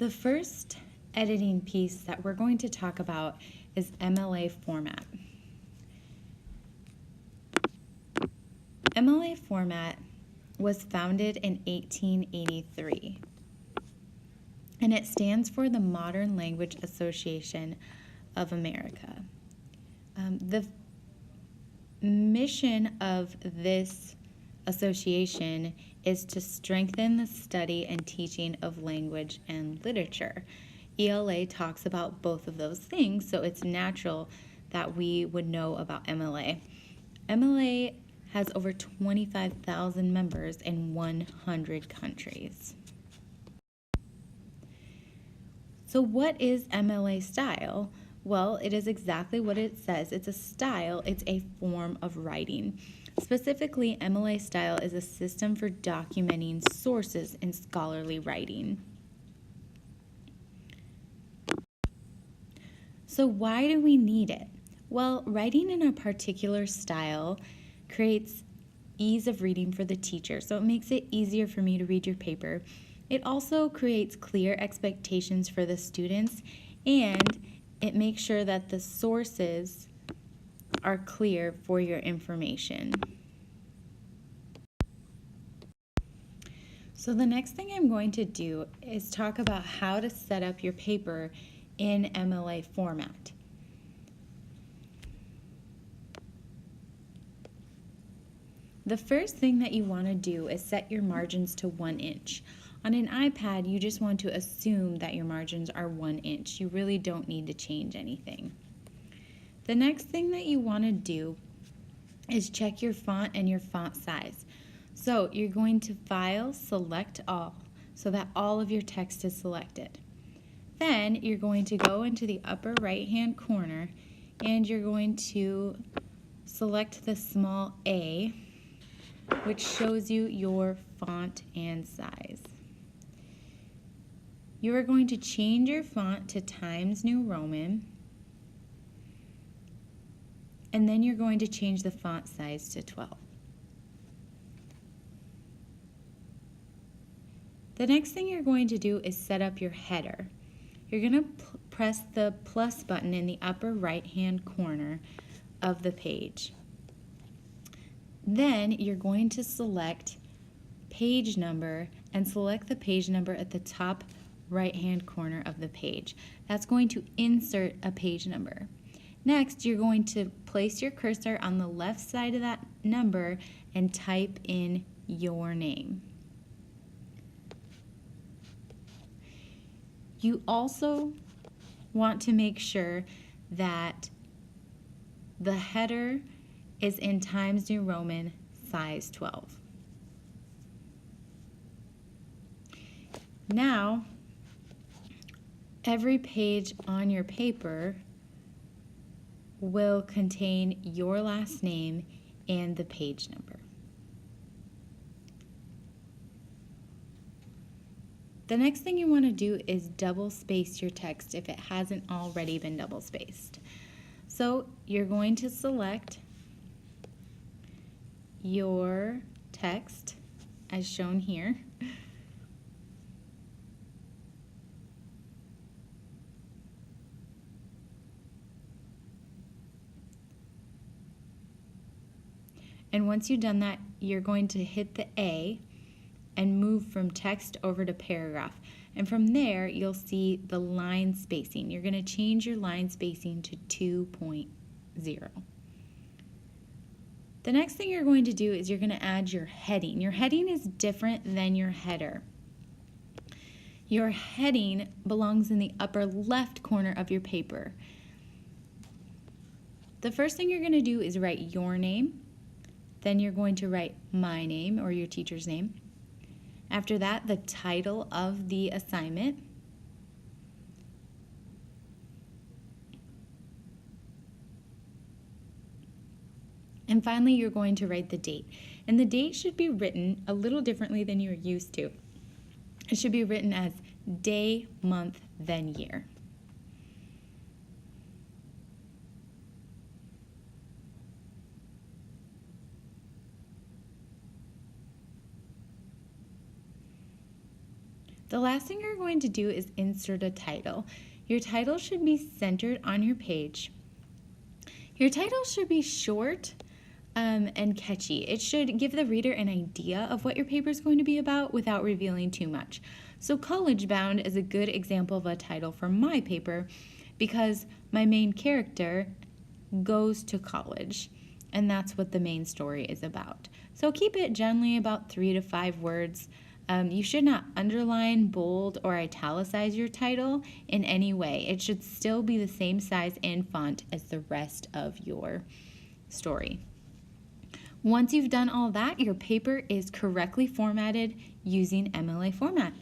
The first editing piece that we're going to talk about is MLA Format. MLA Format was founded in 1883, and it stands for the Modern Language Association of America. The mission of this association is to strengthen the study and teaching of language and literature. ELA talks about both of those things, so it's natural that we would know about MLA. MLA has over 25,000 members in 100 countries. So what is MLA style? Well, it is exactly what it says. It's a style, it's a form of writing. Specifically, MLA style is a system for documenting sources in scholarly writing. So why do we need it? Well, writing in a particular style creates ease of reading for the teacher, so it makes it easier for me to read your paper. It also creates clear expectations for the students, and it makes sure that the sources are clear for your information. So the next thing I'm going to do is talk about how to set up your paper in MLA format. The first thing that you want to do is set your margins to 1 inch. On an iPad, you just want to assume that your margins are 1 inch. You really don't need to change anything. The next thing that you want to do is check your font and your font size. So you're going to File, Select All, so that all of your text is selected. Then you're going to go into the upper right-hand corner and you're going to select the small a, which shows you your font and size. You are going to change your font to Times New Roman, and then you're going to change the font size to 12. The next thing you're going to do is set up your header. You're going to press the plus button in the upper right-hand corner of the page. Then you're going to select page number and select the page number at the top right-hand corner of the page. That's going to insert a page number. Next, you're going to place your cursor on the left side of that number and type in your name. You also want to make sure that the header is in Times New Roman size 12. Now, every page on your paper will contain your last name and the page number. The next thing you want to do is double space your text if it hasn't already been double spaced. So you're going to select your text as shown here. And once you've done that, you're going to hit the A and move from text over to paragraph. And from there, you'll see the line spacing. You're going to change your line spacing to 2.0. The next thing you're going to do is you're going to add your heading. Your heading is different than your header. Your heading belongs in the upper left corner of your paper. The first thing you're going to do is write your name. Then you're going to write my name or your teacher's name. After that, the title of the assignment. And finally, you're going to write the date. And the date should be written a little differently than you're used to. It should be written as day, month, then year. The last thing you're going to do is insert a title. Your title should be centered on your page. Your title should be short and catchy. It should give the reader an idea of what your paper is going to be about without revealing too much. So College Bound is a good example of a title for my paper because my main character goes to college, and that's what the main story is about. So keep it generally about 3 to 5 words. You should not underline, bold, or italicize your title in any way. It should still be the same size and font as the rest of your story. Once you've done all that, your paper is correctly formatted using MLA Format.